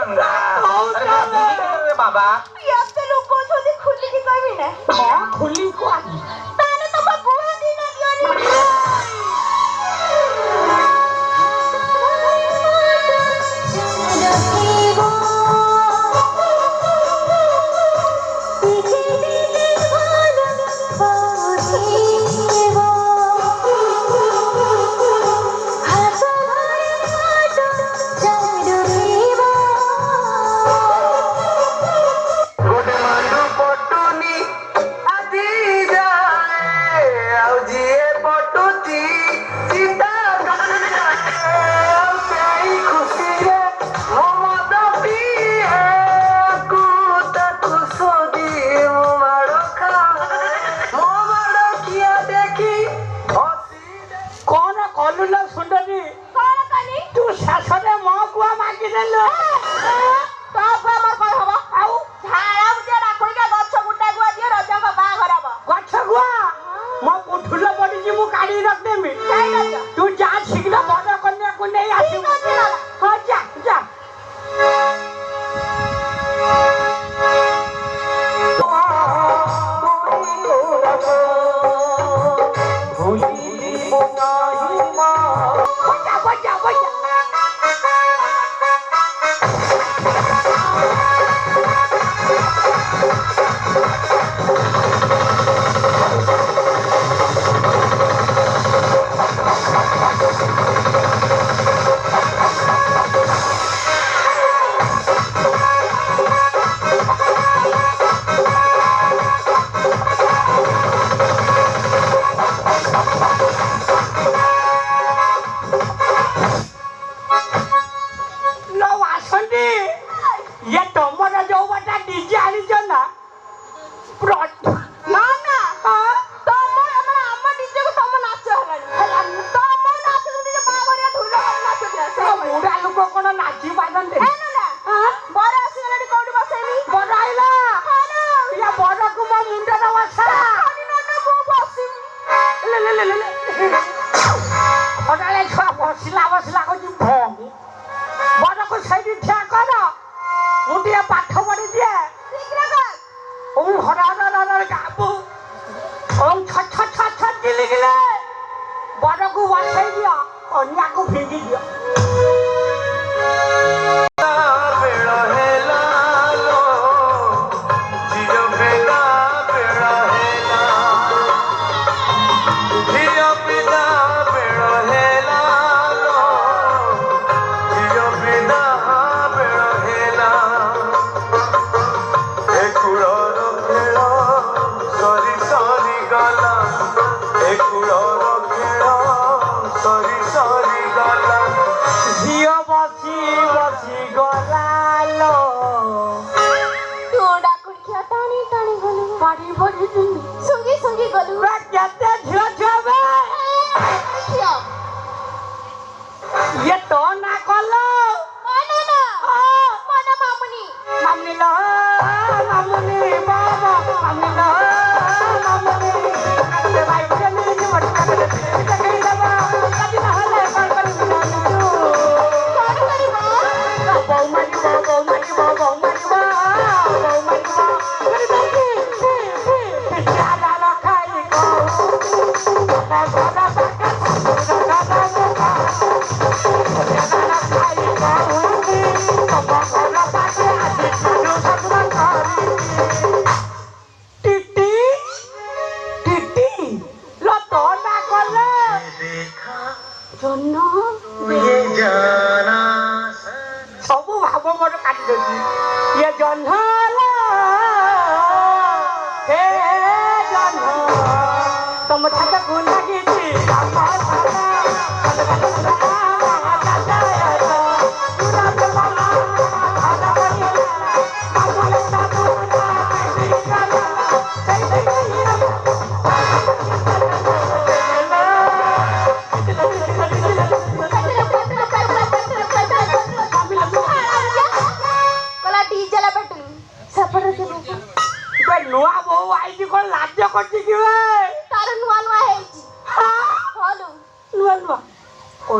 गंगा अरे बाबा या तो लोग को छोड़ी खुली की कोई भी ना हां खुली को ताने तो गुहा दिन दियोनी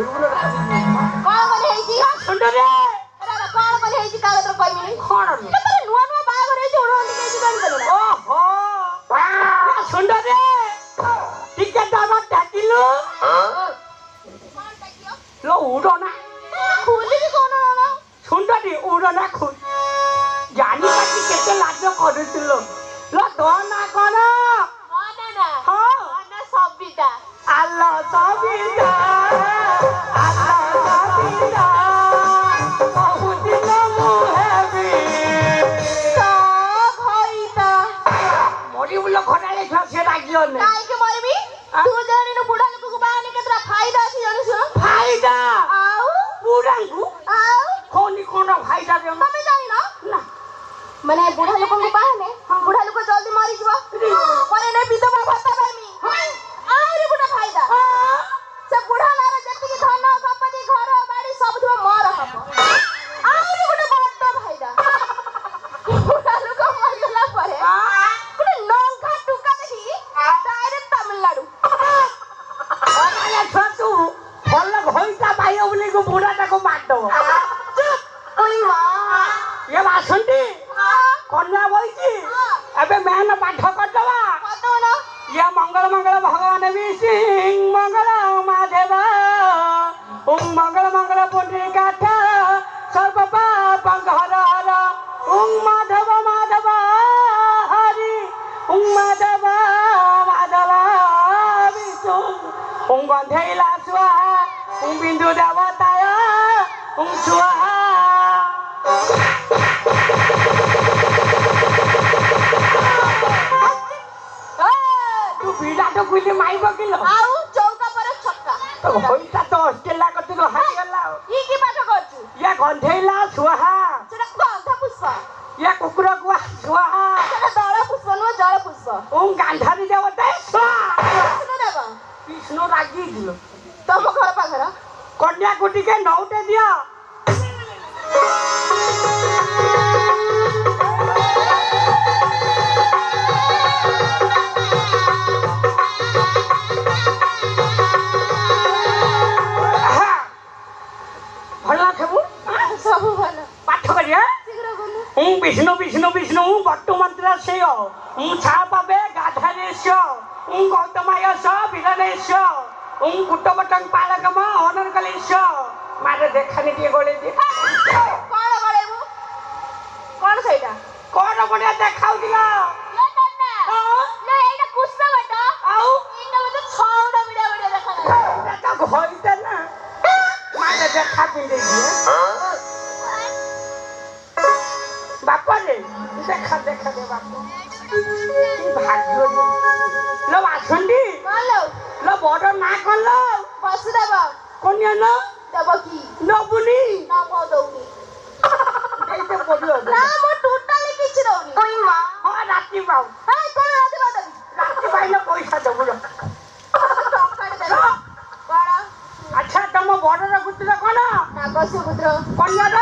कौन बोले है जी? सुन रे। अरे कौन बोले है जी? କଣ କେତେବେଳେ ନୂଆ ନୂଆ ବାହାଘର ହେଇଛି ଉଡ଼ନ୍ତି କେହି ଜାଣିପାରିଲ ନା ଓହୋ ସୁନ୍ଦର ଟିକେ ଦାବା ଡାକିଲୁ लो उड़ो ना ଖୋଲିକି କଣ ନା सुंदरी उड़ो ना खुल जानी बाकी केते लाज करूतिलो लो तो ना कोन ନା ନା हां ନା ସବିତା अल्लाह सबिता बहुत दिन मुहेबी ଘଇତା मोरी बुलो खटाले छसे लागियो ने କାହିଁକି ମରିବି ତୁ ଜାଣିନୁ ବୁଢା ଲୋକକୁ ବାହାନି କେତେଟା ଫାଇଦା ଅଛି ଜାଣିଛୁ फायदा ଆଉ बुढ़ांगु ଆଉ कोनी कोन फायदा दे ତମେ ଜାଣିନ ना ମାନେ ବୁଢା ଲୋକଙ୍କୁ ବାହାନେ ବୁଢା ଲୋକ ଜଲ୍ଦି ମରିଯିବ ପରେ ନେ ବିଧବା ଭତ୍ତା ପାଇମି ଆହୁରି ଗୋଟେ ଫାଇଦା ସେ ବୁଢା ନାର ଯେତିକି ଧନ ସମ୍ପତ୍ତି ଘର ବାଡି ସବୁ ଥିବ ମୋର ହବ ଆହୁରି ଗୋଟେ ବଡ ଫାଇଦା ବୁଢା ଲୋକ ମରିଗଲା ପରେ ଗୋଟେ ନଙ୍ଗା ଟୁକା ଦେଖିକି ଡାଇରେକ୍ଟ ତାମିଲନାଡୁ अरे छतु फल भइता पाइयो बोली को बुढ़ाटा को मार दो ओइ वा ये बासंती कन्या बइची अबे मैन पाठ कर दवा कतो ना ये मंगल मंगल भगवान भी सिंह मंगल माधव ओम मंगल मंगल पुण्य काठ सर्व पाप हर हर ओम माधव माधव हरि ओम माधव माधव विष्णु ओम गंधेला स्वाहा ओम बिंदु देवताय ओम स्वाहा तू बीड़ा तो कुछ माई बकिलो ଆଉ ଚौका ପରେ ଛକ୍କା तो होइता तो हॉस्टेल को तो हाई गला ଇ କି ପାଠ କରୁଛୁ या गंधेला स्वाहा ସେଟା ଗନ୍ଧ पुष्प या कुकुर को स्वाहा ସେଟା ଦଳ ପୁଷ୍ପ ନୁହଁ ଜଳ ପୁଷ୍ପ ओम गांधारी देवता स्वाहा କୃଷ୍ଣ ଦେବ कृष्ण रागी दिलो ତମ ଘର ପାଖର कन्या कुटी के नौटे दिया भला खेबू ସବୁ ଭଲ पाठ करिया ଶୀଘ୍ର ଗଲୁ हूँ विष्णु विष्णु विष्णु हूँ बट्टु मंत्र से हूँ छा पाबे गाधारेश हूँ गौतमाय स विरनेश हूँ कुटबटंग पालकम अनर कलेश मारे देखानी दिए गोले दिए କଣ ଗଳେଇବୁ କଣ ସେଇଟା कौन बढ़िया देखाऊ दिला ଲେ ନନା ଲେ ଏଇଟା ପୁଷ୍ପ ବାଟ आउ ଏଇଟା ମତେ ଛଉଟା ବିଡା ବିଡା ଦେଖାଯାଉଛି ये तो घोइते ना मारे देखा पिंदे दिए बापा रे देखा देखा दे बापा की भाग्य लो आसंडी କଣ ଲୋ लो बड़ ना कर लो ବସୁଦେବ कन्या ना ଦେବ କି नबुनी ନା ମୁଁ ଦଉନି এইতে পড়িও ନା ମୁଁ ଟୋଟାଲି କିଛି ଦଉନି ଓଇ ମା ହଁ ରାତି ପାଉ ହେଇ କଣ ରାତି ବାଦବି ରାତି ପାଇଲେ ପଇସା ଦେବୁ ର ଟଙ୍କାଟେ ଦେବ କଣ ଆଚ୍ଛା ତମ ବଡର ପୁତ୍ର କଣ ନାଗସ୍ୟ ପୁତ୍ର କନ୍ୟାର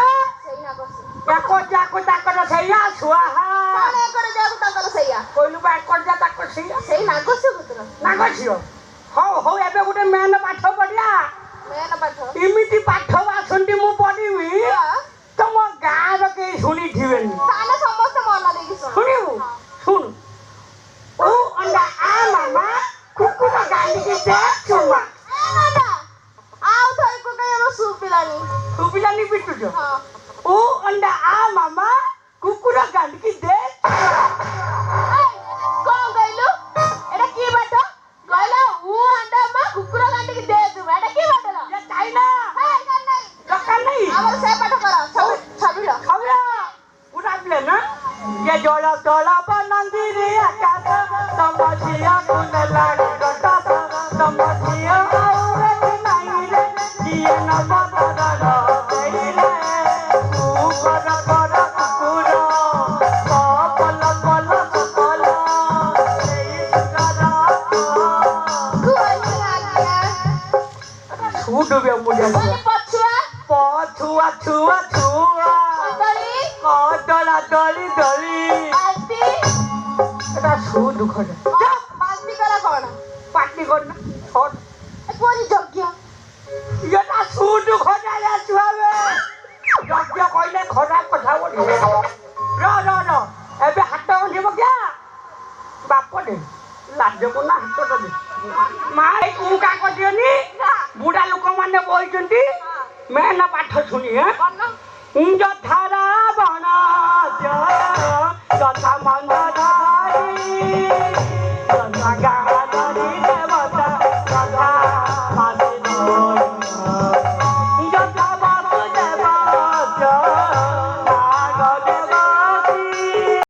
ସେଇ ନାଗସ୍ୟ ଏକ ଯାକ ତାଙ୍କର ସେଇଆ ସୁଆହା କଣ ଏକରେ ଯାକୁ ତାଙ୍କର ସେଇଆ କହିଲୁ ବା ଏକ ଯା ତାଙ୍କ ସେଇଆ ସେଇ ନାଗସ୍ୟ ପୁତ୍ର ନାଗ ଝିଅ ହଉ ହଉ ଏବେ ଗୋଟେ ମେନ ପାଠ ପଢିଆ ମେନ ପାଠ ଏମିତି ପାଠ ଆସନ୍ତି ମୁଁ ପଢିବି ତମ ଗାଁର କେହି ଶୁଣିଥିବେନି ତାହେଲେ ସମସ୍ତେ ମନ ଦେଇକି ଶୁଣ ଶୁଣିବୁ ଶୁଣୁ ଓ ଅଣ୍ଡା ଆ ମାମା କୁକୁର ଗାଲିକି ଦେ ଚୁମା ଆଉ ଥରେ କୋକାଇ ଆମ ସୁପିଲାନି ଶୁଭିଲାନି ପିଟୁଛ ହଁ ଓ ଅଣ୍ଡା ଆ ମାମା କୁକୁର ଗାଲିକି ଦେ କଣ କହିଲୁ ଏଟା କି ବାଟ କହିଲା ଉ ଅଣ୍ଡା ମା କୁକୁର ଗାଣ୍ଡିକି ଦେ ତୁମେ ଏଟା କି ବାଟ ଲ ये चाइना दरकार नहीं ଆମର ସେ ପାଠ କର ଛବିଳ खबरा उड़ाबले ना ये जोला तोला बनंदी रे आकाश समझिया कुन लाड़ी गटा समझिया आउरे कि नहीं रे किए न बदल गइले कुकुर कुकुर पल पल सकल एई सुगरा କୁଆଲି ଆଜ୍ଞା छूटबे मुझे ମାନେ ପଛୁଆ पछुआ छुआ छुआ ଦଳି कदला दली दली ବାଲ୍ଟି এটা সুদ ঘটে ବାଲ୍ଟି କଲା କଣ পাটি কর না ছট ଏପରି ଯଜ୍ଞ এটা সুদ ঘটালে ছুয়াবে যজ্ঞ কইলে খরা কথা বলি ମା ତୁ କା କରିଦିଅନି ବୁଢା ଲୋକମାନେ ବଇଛନ୍ତି ମେନ ପାଠ ଶୁଣି